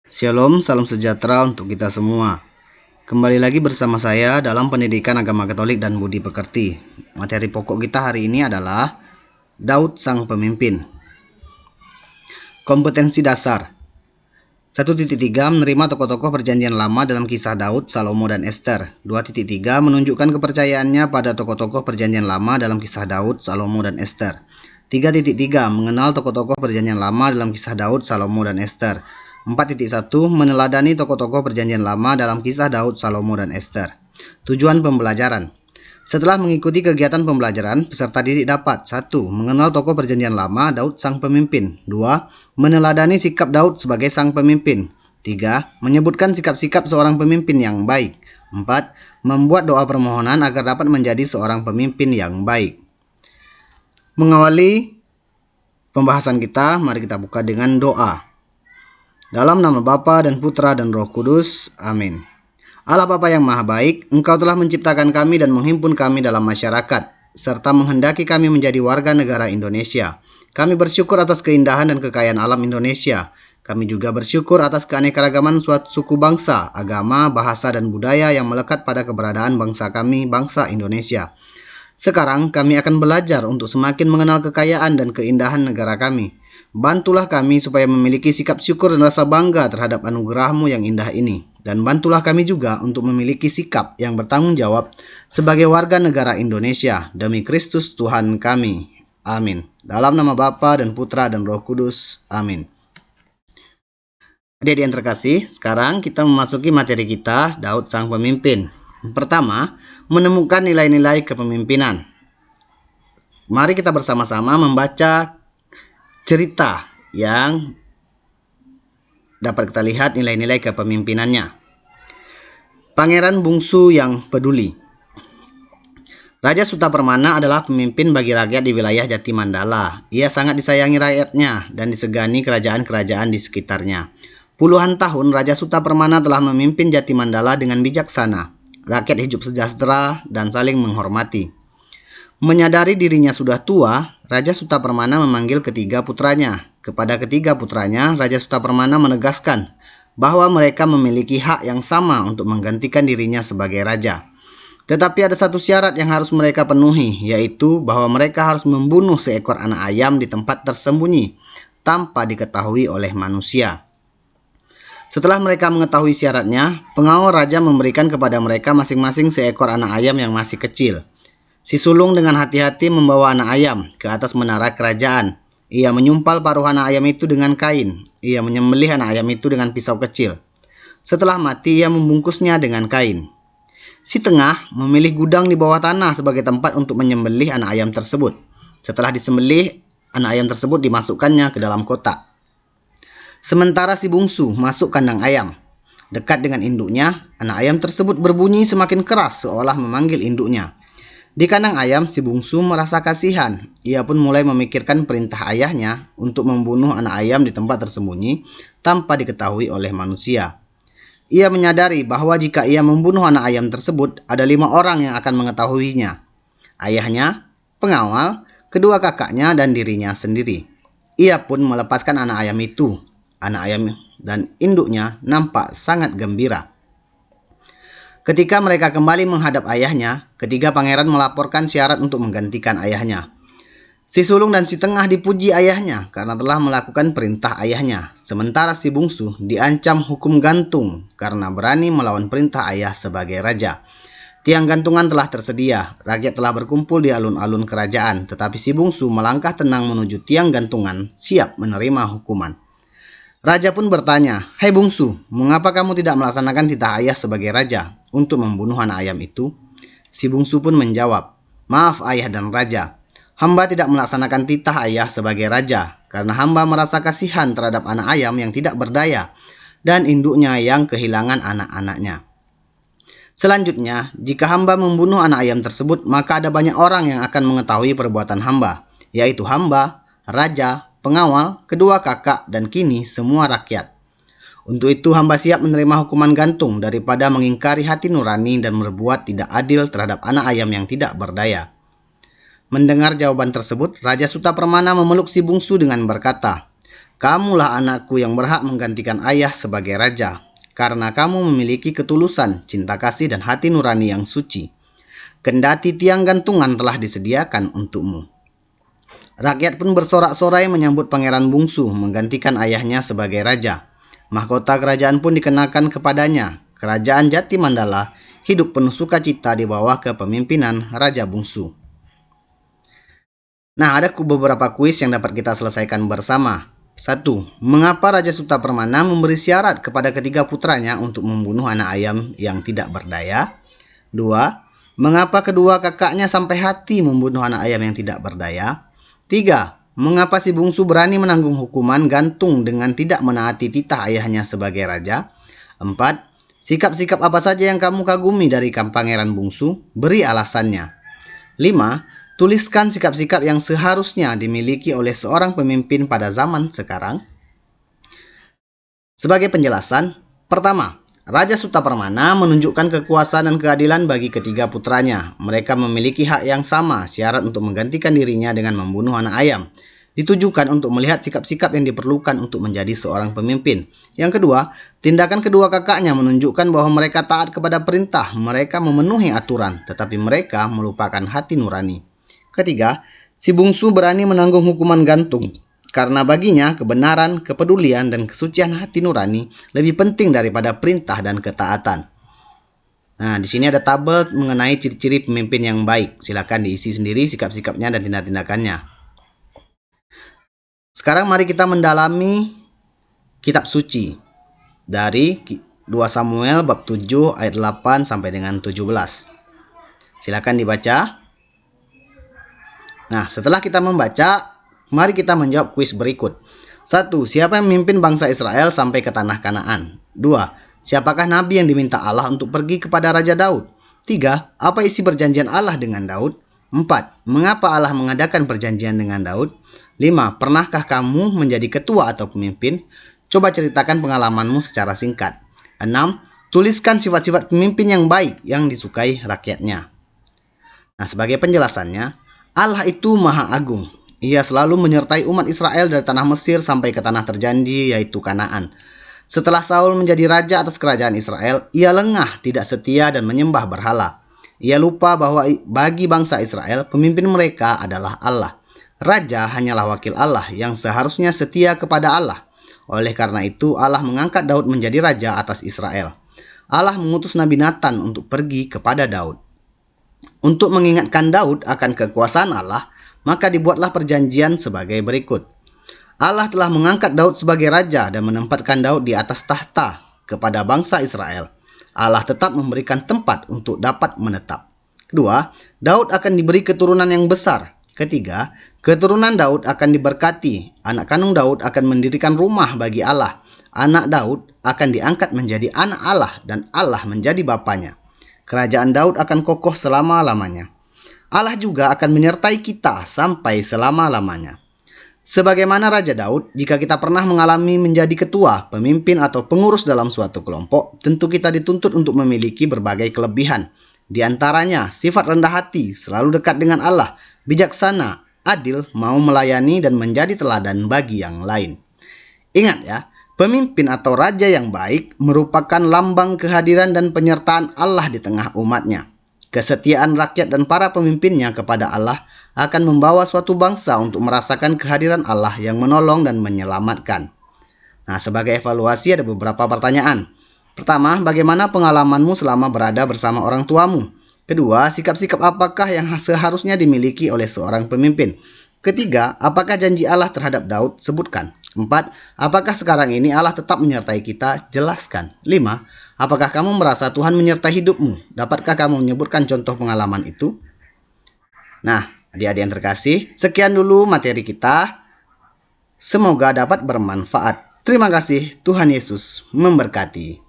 Shalom, salam sejahtera untuk kita semua. Kembali lagi bersama saya dalam pendidikan agama Katolik dan budi pekerti. Materi pokok kita hari ini adalah Daud sang pemimpin. Kompetensi dasar 1.3 menerima tokoh-tokoh perjanjian lama dalam kisah Daud, Salomo, dan Ester. 2.3 menunjukkan kepercayaannya pada tokoh-tokoh perjanjian lama dalam kisah Daud, Salomo, dan Ester. 3.3 mengenal tokoh-tokoh perjanjian lama dalam kisah Daud, Salomo, dan Ester. 4.1 meneladani tokoh-tokoh perjanjian lama dalam kisah Daud, Salomo, dan Ester. Tujuan pembelajaran. Setelah mengikuti kegiatan pembelajaran, peserta didik dapat 1. Mengenal tokoh perjanjian lama Daud sang pemimpin. 2. Meneladani sikap Daud sebagai sang pemimpin. 3. Menyebutkan sikap-sikap seorang pemimpin yang baik. 4. Membuat doa permohonan agar dapat menjadi seorang pemimpin yang baik. Mengawali pembahasan kita, mari kita buka dengan doa. Dalam nama Bapa dan Putra dan Roh Kudus. Amin. Allah Bapa yang Maha Baik, Engkau telah menciptakan kami dan menghimpun kami dalam masyarakat, serta menghendaki kami menjadi warga negara Indonesia. Kami bersyukur atas keindahan dan kekayaan alam Indonesia. Kami juga bersyukur atas keanekaragaman suatu suku bangsa, agama, bahasa, dan budaya yang melekat pada keberadaan bangsa kami, bangsa Indonesia. Sekarang kami akan belajar untuk semakin mengenal kekayaan dan keindahan negara kami. Bantulah kami supaya memiliki sikap syukur dan rasa bangga terhadap anugerah-Mu yang indah ini. Dan bantulah kami juga untuk memiliki sikap yang bertanggung jawab sebagai warga negara Indonesia. Demi Kristus Tuhan kami. Amin. Dalam nama Bapa dan Putra dan Roh Kudus. Amin. Adik-adik yang terkasih, sekarang kita memasuki materi kita, Daud sang pemimpin. Pertama, menemukan nilai-nilai kepemimpinan. Mari kita bersama-sama membaca cerita yang dapat kita lihat nilai-nilai kepemimpinannya. Pangeran bungsu yang peduli. Raja Sutapermana adalah pemimpin bagi rakyat di wilayah Jati Mandala. Ia sangat disayangi rakyatnya dan disegani kerajaan-kerajaan di sekitarnya. Puluhan tahun Raja Sutapermana telah memimpin Jati Mandala dengan bijaksana. Rakyat hidup sejahtera dan saling menghormati. Menyadari dirinya sudah tua, Raja Sutapermana memanggil ketiga putranya. Kepada ketiga putranya, Raja Sutapermana menegaskan bahwa mereka memiliki hak yang sama untuk menggantikan dirinya sebagai raja. Tetapi ada satu syarat yang harus mereka penuhi, yaitu bahwa mereka harus membunuh seekor anak ayam di tempat tersembunyi, tanpa diketahui oleh manusia. Setelah mereka mengetahui syaratnya, pengawal raja memberikan kepada mereka masing-masing seekor anak ayam yang masih kecil. Si sulung dengan hati-hati membawa anak ayam ke atas menara kerajaan. Ia menyumpal paruh anak ayam itu dengan kain. Ia menyembelih anak ayam itu dengan pisau kecil. Setelah mati, ia membungkusnya dengan kain. Si tengah memilih gudang di bawah tanah sebagai tempat untuk menyembelih anak ayam tersebut. Setelah disembelih, anak ayam tersebut dimasukkannya ke dalam kotak. Sementara si bungsu masuk kandang ayam. Dekat dengan induknya, anak ayam tersebut berbunyi semakin keras seolah memanggil induknya. Di kandang ayam, si bungsu merasa kasihan. Ia pun mulai memikirkan perintah ayahnya untuk membunuh anak ayam di tempat tersembunyi tanpa diketahui oleh manusia. Ia menyadari bahwa jika ia membunuh anak ayam tersebut, ada 5 orang yang akan mengetahuinya. Ayahnya, pengawal, kedua kakaknya, dan dirinya sendiri. Ia pun melepaskan anak ayam itu. Anak ayam dan induknya nampak sangat gembira. Ketika mereka kembali menghadap ayahnya, ketiga pangeran melaporkan syarat untuk menggantikan ayahnya. Si sulung dan si tengah dipuji ayahnya karena telah melakukan perintah ayahnya. Sementara si bungsu diancam hukum gantung karena berani melawan perintah ayah sebagai raja. Tiang gantungan telah tersedia, rakyat telah berkumpul di alun-alun kerajaan, tetapi si bungsu melangkah tenang menuju tiang gantungan, siap menerima hukuman. Raja pun bertanya, "Hai bungsu, mengapa kamu tidak melaksanakan titah ayah sebagai raja untuk membunuh anak ayam itu?" Si bungsu pun menjawab, "Maaf ayah dan raja, hamba tidak melaksanakan titah ayah sebagai raja karena hamba merasa kasihan terhadap anak ayam yang tidak berdaya dan induknya yang kehilangan anak-anaknya. Selanjutnya, jika hamba membunuh anak ayam tersebut, maka ada banyak orang yang akan mengetahui perbuatan hamba, yaitu hamba, raja, pengawal, kedua kakak, dan kini semua rakyat. Untuk itu hamba siap menerima hukuman gantung daripada mengingkari hati nurani dan berbuat tidak adil terhadap anak ayam yang tidak berdaya." Mendengar jawaban tersebut, Raja Sutapermana memeluk si bungsu dengan berkata, Kamulah anakku yang berhak menggantikan ayah sebagai raja, karena kamu memiliki ketulusan, cinta kasih, dan hati nurani yang suci. Kendati tiang gantungan telah disediakan untukmu. Rakyat pun bersorak-sorai menyambut pangeran bungsu menggantikan ayahnya sebagai raja. Mahkota kerajaan pun dikenakan kepadanya. Kerajaan Jati Mandala hidup penuh sukacita di bawah kepemimpinan Raja Bungsu. Nah, ada beberapa kuis yang dapat kita selesaikan bersama. 1. Mengapa Raja Sutapermana memberi syarat kepada ketiga putranya untuk membunuh anak ayam yang tidak berdaya? 2. Mengapa kedua kakaknya sampai hati membunuh anak ayam yang tidak berdaya? 3. Mengapa si bungsu berani menanggung hukuman gantung dengan tidak menaati titah ayahnya sebagai raja? 4. Sikap-sikap apa saja yang kamu kagumi dari pangeran bungsu? Beri alasannya. 5. Tuliskan sikap-sikap yang seharusnya dimiliki oleh seorang pemimpin pada zaman sekarang. Sebagai penjelasan, pertama, Raja Sutapermana menunjukkan kekuasaan dan keadilan bagi ketiga putranya. Mereka memiliki hak yang sama, syarat untuk menggantikan dirinya dengan membunuh anak ayam. Ditujukan untuk melihat sikap-sikap yang diperlukan untuk menjadi seorang pemimpin. Yang kedua, tindakan kedua kakaknya menunjukkan bahwa mereka taat kepada perintah, mereka memenuhi aturan, tetapi mereka melupakan hati nurani. Ketiga, si bungsu berani menanggung hukuman gantung, karena baginya kebenaran, kepedulian, dan kesucian hati nurani lebih penting daripada perintah dan ketaatan. Nah, di sini ada tabel mengenai ciri-ciri pemimpin yang baik. Silakan diisi sendiri sikap-sikapnya dan tindak-tindakannya. Sekarang mari kita mendalami kitab suci dari 2 Samuel bab 7 ayat 8 sampai dengan 17. Silakan dibaca. Nah, setelah kita membaca, mari kita menjawab kuis berikut. 1. Siapa yang memimpin bangsa Israel sampai ke tanah Kanaan? 2. Siapakah nabi yang diminta Allah untuk pergi kepada Raja Daud? 3. Apa isi perjanjian Allah dengan Daud? 4. Mengapa Allah mengadakan perjanjian dengan Daud? 5. Pernahkah kamu menjadi ketua atau pemimpin? Coba ceritakan pengalamanmu secara singkat. 6. Tuliskan sifat-sifat pemimpin yang baik yang disukai rakyatnya. Nah, sebagai penjelasannya, Allah itu Maha Agung. Ia selalu menyertai umat Israel dari tanah Mesir sampai ke tanah terjanji, yaitu Kanaan. Setelah Saul menjadi raja atas kerajaan Israel, ia lengah, tidak setia, dan menyembah berhala. Ia lupa bahwa bagi bangsa Israel, pemimpin mereka adalah Allah. Raja hanyalah wakil Allah yang seharusnya setia kepada Allah. Oleh karena itu, Allah mengangkat Daud menjadi raja atas Israel. Allah mengutus Nabi Nathan untuk pergi kepada Daud. Untuk mengingatkan Daud akan kekuasaan Allah, maka dibuatlah perjanjian sebagai berikut. Allah telah mengangkat Daud sebagai raja dan menempatkan Daud di atas tahta kepada bangsa Israel. Allah tetap memberikan tempat untuk dapat menetap. Kedua, Daud akan diberi keturunan yang besar. Ketiga, keturunan Daud akan diberkati. Anak kandung Daud akan mendirikan rumah bagi Allah. Anak Daud akan diangkat menjadi anak Allah dan Allah menjadi bapanya. Kerajaan Daud akan kokoh selama-lamanya. Allah juga akan menyertai kita sampai selama-lamanya. Sebagaimana Raja Daud, jika kita pernah mengalami menjadi ketua, pemimpin, atau pengurus dalam suatu kelompok, tentu kita dituntut untuk memiliki berbagai kelebihan. Di antaranya, sifat rendah hati, selalu dekat dengan Allah, bijaksana, adil, mau melayani, dan menjadi teladan bagi yang lain. Ingat ya, pemimpin atau raja yang baik merupakan lambang kehadiran dan penyertaan Allah di tengah umatnya. Kesetiaan rakyat dan para pemimpinnya kepada Allah akan membawa suatu bangsa untuk merasakan kehadiran Allah yang menolong dan menyelamatkan. Nah, sebagai evaluasi ada beberapa pertanyaan. Pertama, bagaimana pengalamanmu selama berada bersama orang tuamu? Kedua, sikap-sikap apakah yang seharusnya dimiliki oleh seorang pemimpin? Ketiga, apakah janji Allah terhadap Daud? Sebutkan. 4. Apakah sekarang ini Allah tetap menyertai kita? Jelaskan. 5. Apakah kamu merasa Tuhan menyertai hidupmu? Dapatkah kamu menyebutkan contoh pengalaman itu? Nah, adik-adik yang terkasih, sekian dulu materi kita. Semoga dapat bermanfaat. Terima kasih, Tuhan Yesus memberkati.